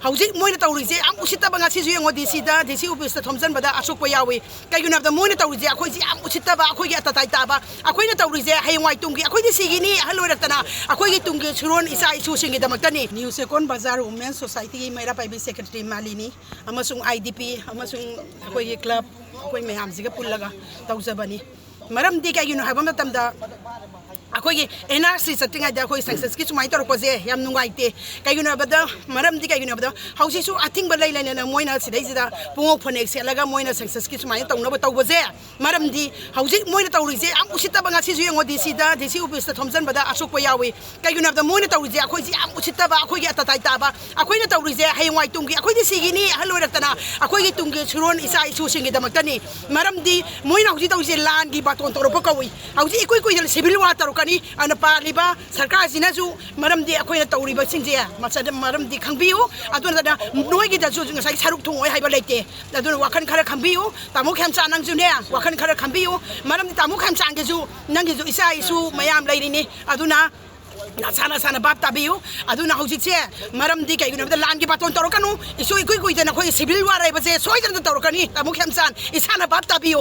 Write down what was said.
hauji moina tawrise am usita banga si ju ngodi sida desi office thomjan bada asuk pa yawi kaiguna da moina tawrise akhoi ji am usita ba akhoi gi atatai ta ba akhoi na tawrise hayngwai tungi akhoi di sigini haloiraktana akhoi gi tungi suron isa isu singi damaktani new Checkon bazar women society gi Meira Paibi secretary malini amasung IDP amasung akhoi gi club akhoi mayam jiga pullaga tawjabani maram di kaiguna habam tamda akhoi NRC satinga da akhoi success ki sumai tor ko je yam nungai te kaiguna bada maram di kaiguna bada hausi su ating ba laila na moina sidai sida pungo phonek se laga moina success ki sumai tawna ba tawbo je maram di hausi moina tawri je am usita banga si ju ngodi sida desi office thomjan bada asuk pa yawi kaiguna bada moina tawri je akhoi ji am usita ba akhoi gi atatai ta ba akhoi na tawri je hayngwai tungi akhoi di sigini haloiraktana akhoi gi tungi suron isa isu singi damaktani maram di moina hausi tawri je lan gi baton tor pa kawi hausi ikoi koi civil war tar kani ana paliba sarkar sinasu maram di akoina tawriba singje masada maram di khangbiyu aduna da noigi da ju ngasai saruk thongoi haiba leite aduna wakan khara khangbiyu tamu kham cha nang ju ne wakan khara khangbiyu maram di tamu kham chang ge ju nang ge ju isa isu mayam leirini aduna na sana bab tabiyu aduna hauji che maram di kai guna da lan gi baton torokanu isu ikoi koi da na khoi civil war ai ba je soi da torokani tamu kham chan isana bab tabiyu